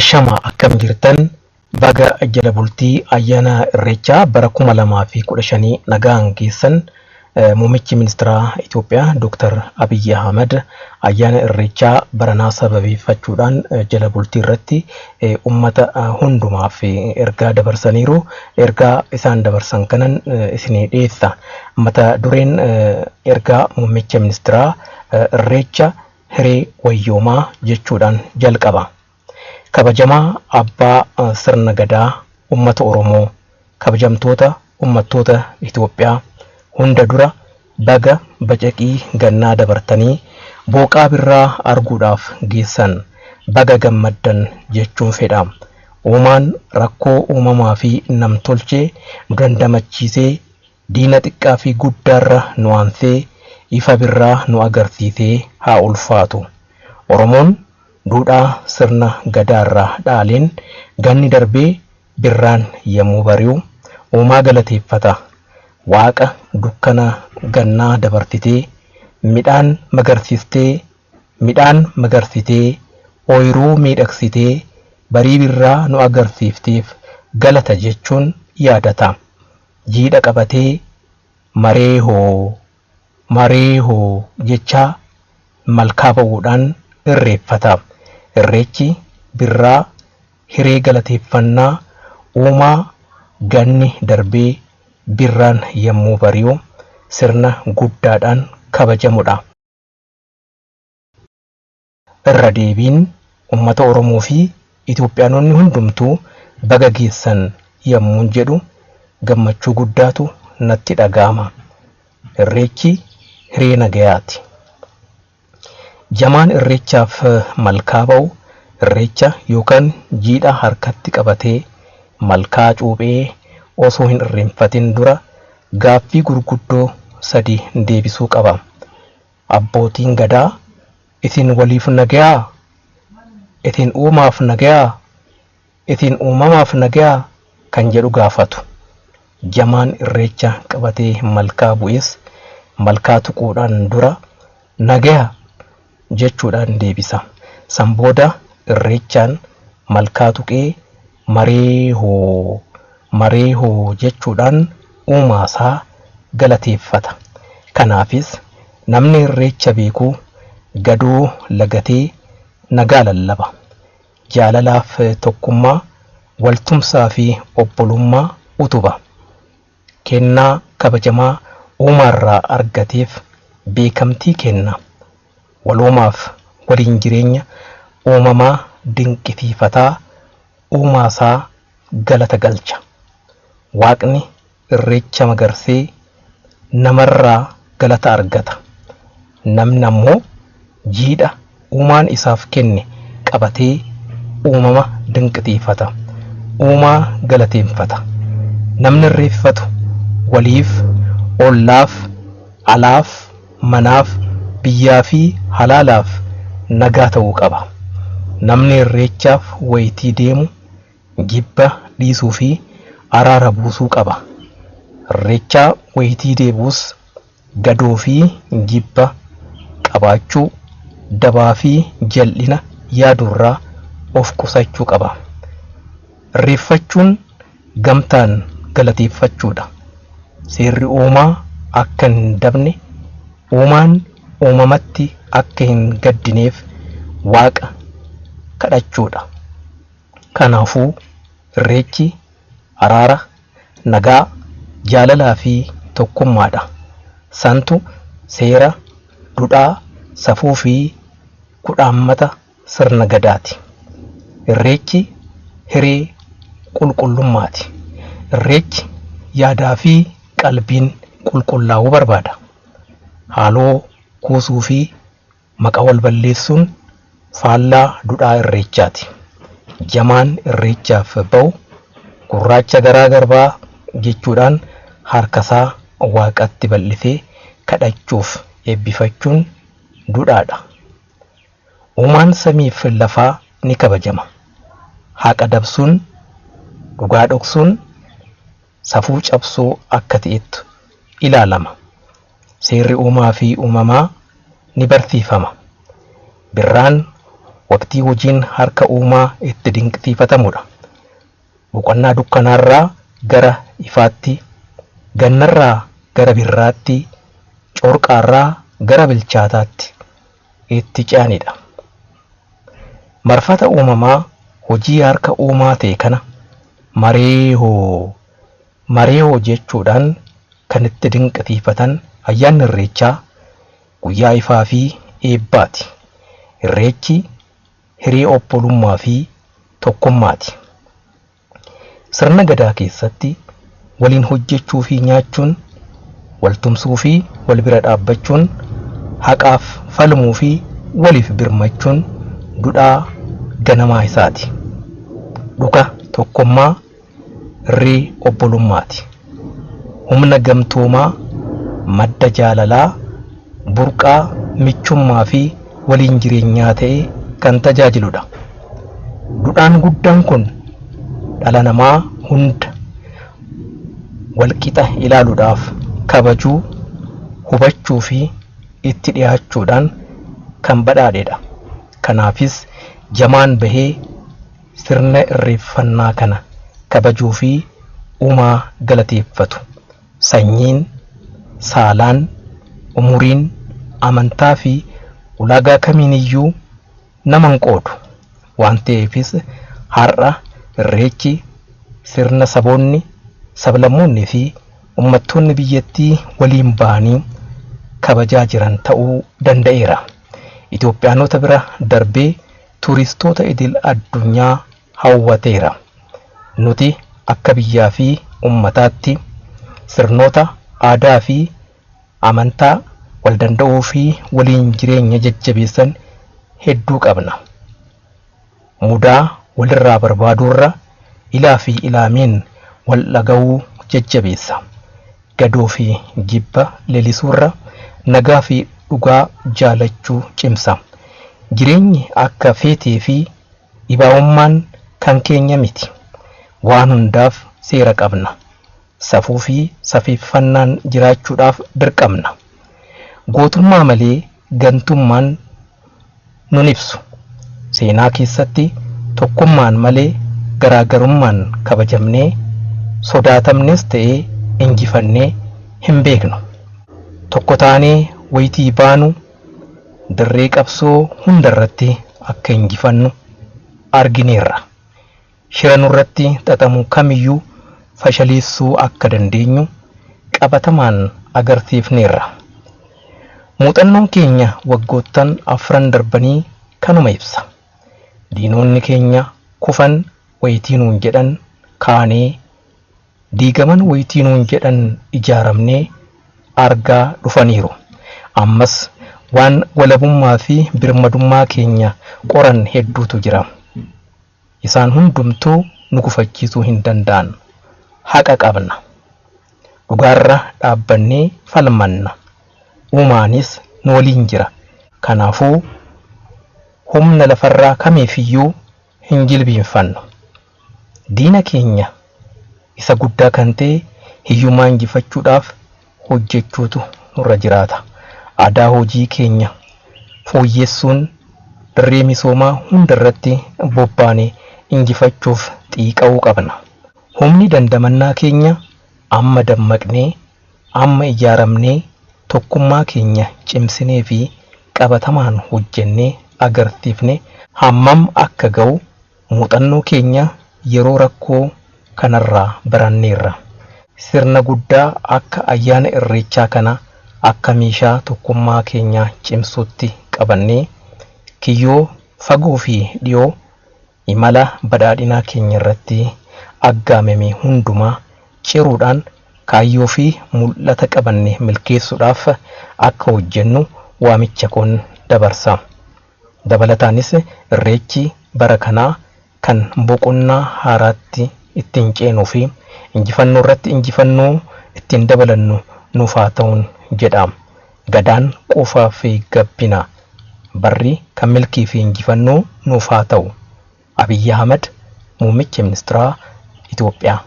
Ashama akkam jirtan baga jala bultii ayyaana irreechaa bara 2015 nagaan geessan. Muummichi ministeera Itoophiyaa Dr. Abiy Ahmed ayyaana irreechaa baranaa sababeeffachuudhaan jala bultii irratti ummata hundumaaf ergaa dabarsaniiru. Ergaa isaan dabarsan kanan isinii dhiyeessa. Mata dureen ergaa muummicha ministeeraa irreecha hiree wayyoomaa jechuudhaan jalqaba. Kabajamaa abbaa sirna gadaa ummata Oromoo, kabajamtoota ummattoota Itoophiyaa hunda dura baga bacaqii gannaa dabartanii booqaa birraa arguudhaaf geessan baga gammaddan jechuun fedha. Uumaan rakkoo uumamaa fi namtolchee nu dandamachiisee diina xiqqaa fi guddaarra nu aansee ifa birraa nu agarsiisee haa ulfaatu. Oromoon duudhaa sirna gadaarraa dhaaleen ganni darbee birraan yommuu bari'u uumaa galateeffata. Waaqa dukkana gannaa dabartitee midhaan magarsitee ooyiruu miidhagsitee barii birraa nu agarsiifteef galata jechuun yaadata. Jiidha qabatee maree hoo jechaa malkaa ba'uudhaan irreeffata. Irreechi birraa hiree galateeffannaa uumaa ganni darbee birraan yommuu bari'u sirna guddaadhaan kabajamudha. Irra deebiin ummata Oromoo fi Itoophiyaanonni hundumtuu baga geessan yommuu jedhu gammachuu guddaatu natti dhaga'ama. Irreechi hiree nagayaati. Jamaan irreechaaf malkaa ba'u irreecha yookaan jiidha harkatti qabatee malkaa cuuphee osoo hin irreeffatin dura gaaffii gurguddoo 3 deebisuu qaba. Abbootiin gadaa isin waliif nagayaa, isin uumaaf nagayaa, isin uumamaaf nagayaa kan jedhu gaafatu. Jamaan irreecha qabatee malkaa bu'es malkaa tuquudhaan dura nagayaa jechuudhaan deebisa. San booda irreechaan malkaa tuqee maree hoo jechuudhaan uumaasaa galateeffata. Kanaafis namni irreecha beeku gadoo lagatee nagaa lallaba. Jaalalaaf tokkummaa, waltumsaa fi obbolummaa utuba. Kennaa kabajamaa uumaarraa argateef beekamtii kenna. Waloomaaf waliin jireenya uumamaa dinqisiifataa uumaasaa galata galcha. Waaqni irreecha magarsee namarraa galata argata. Namni ammoo jiidha uumaan isaaf kenne qabatee uumama dinqisiifata. Uumaa galateeffata. Namni irreeffatu waliif, ollaaf, alaaf, manaaf, biyyaa fi halaalaaf nagaa ta'uu qaba. Namni irreechaaf wayitii deemu jibba dhiisuu fi araara buusuu qaba. Irreechaa wayitii deebuus gadoo fi jibba qabaachuu, dabaa fi jal'ina yaadurraa of qusachuu qaba. Irreeffachuun gamtaan galateeffachuudha. Seerri uumaa akka hin dabne, uumaan uumamatti akka hin gaddineef waaqa kadhachuudha. Kanaafuu irreechi araara, nagaa, jaalalaa fi tokkummaadha. Santu seera, duudhaa, safuu fi kudhaammata sirna gadaati. Irreechi hiree qulqullummaati. Irreechi yaadaa fi qalbiin qulqullaa'uu barbaada. Haaloo kuusuu fi maqaa wal balleessuun faallaa duudhaa irreechaati. Jamaan irreechaaf ba'u gurraacha garaa garbaa jechuudhaan harkasaa waaqatti bal'isee kadhachuuf eebbifachuun duudhaadha. Uumaan samiif lafaa ni kabajama. Haqa dabsuun, dhugaa dhoksuun, safuu cabsuu akka ta'etti ilaalama. Seerri uumaa fi uumamaa ni barsiifama. Birraan waqtii hojiin harka uumaa itti dinqisiifatamudha. Boqonnaa dukkanaarraa gara ifaatti, gannarraa gara birraatti, corqaarraa gara bilchaataatti itti ce'anidha. Marfata uumamaa hojii harka uumaa ta'e kana mareehoo jechuudhaan kan itti dinqisiifatan ayyaanni irreechaa guyyaa ifaa fi eebbaati. Irreechi hiree obbolummaa fi tokkummaati. Sirna gadaa keessatti waliin hojjechuu fi nyaachuun, waltumsuu fi wal bira dhaabbachuun, haqaaf falmuu fi waliif birmachuun duudhaa ganamaa isaati. Dhuga tokkummaa hiree obbolummaati. Humna gamtoomaa, madda jaalalaa, burqaa michummaa fi waliin jireenyaa ta'ee kan tajaajiludha. Duudhaan guddaan kun dhala namaa hunda walqixa ilaaluudhaaf kabajuu, hubachuu fi itti dhiyaachuudhaan kan badhaadhedha. Kanaafis jamaan bahee sirna irreeffannaa kana kabajuu fi uumaa galateeffatu. Sanyiin, saalaan, umuriin, amantaa fi ulaagaa kamiiniyyuu nama hin qoodu waan ta'eefis har'a irreechi sirna saboonni, sablammoonni fi uummattoonni biyyattii waliin bahanii kabajaa jiran ta'uu danda'eera. Itoophiyaanota bira darbee tuuristoota idil addunyaa hawwateera. Nuti akka biyyaa fi uummataatti sirnoota aadaa fi amantaa wal danda'uu fi waliin jireenya jajjabeessan hedduu qabna. Mudaa walirraa barbaaduurra ilaa fi ilaameen wal dhaga'uu jajjabeessa. Gadoo fi jibba leelisuurra nagaa fi dhugaa jaalachuu cimsa. Jireenyi akka feetee fi dhibaa'ummaan kan keenya miti. Waan hundaaf seera qabna. Safuu fi safeeffannaan jiraachuudhaaf dirqamna. Gootummaa malee gantummaan nun ibsu. Seenaa keessatti tokkummaan malee garaagarummaan kabajamnee sodaatamnes ta'ee injifannee hin beeknu. Tokko taanee wayitii baanu dirree qabsoo hundarratti akka injifannu argineerra. Shira nurratti xaxamu kamiyyuu fashaleessuu akka dandeenyu qabatamaan agarsiifneerra. Muuxannoon keenya waggoottan afran darbanii kanuma ibsa. Diinonni keenya kufan wayitiinuun jedhan kaanee, diigaman wayitiinuun jedhan ijaaramnee argaa dhufaniiru. Ammas waan walabummaa fi birmadummaa keenya qoran hedduutu jira. Isaan hundumtuu nu gufachiisuu hin danda'an. Haqa qabna. Dhugaarra dhaabbannee falmanna. Uumaanis nu waliin jira. Kanaafuu humna lafarraa kamiifiyyuu hin jilbiinfannu. Diina keenya isa guddaa kan ta'e hiyyummaa injifachuudhaaf hojjechuutu nurra jiraata. Aadaa hojii keenya fooyyessuun dirree misoomaa hundarratti bobbaanee injifachuuf xiiqa'uu qabna. Humni dandamannaa keenya amma dammaqnee, amma ijaaramnee tokkummaa keenya cimsinee fi qabatamaan hojjennee agarsiifne hammam akka ga'u muuxannoo keenya yeroo rakkoo kanarraa baranneerra. Sirna guddaa akka ayyaana irreechaa kana akka meeshaa tokkummaa keenya cimsuutti qabannee kiyyoo fagoo fi dhiyoo imala badhaadhinaa keenya irratti aggaamame hundumaa ciruudhaan kaayyoo fi mul'ata qabanne milkeessuudhaaf akka hojjennu waamicha kun dabarsa. Dabalataanis irreechi bara kanaa kan boqonnaa haaraatti ittiin ceenuu fi injifannoo irratti injifannoo ittiin dabalannu nuuf haa ta'uun jedha. Gadaan qofaa fi gabbina. Barri kan milkii fi injifannoo nuuf haa ta'u. Abiyyi Ahmad, Muummicha Ministeeraa Itoophiyaa.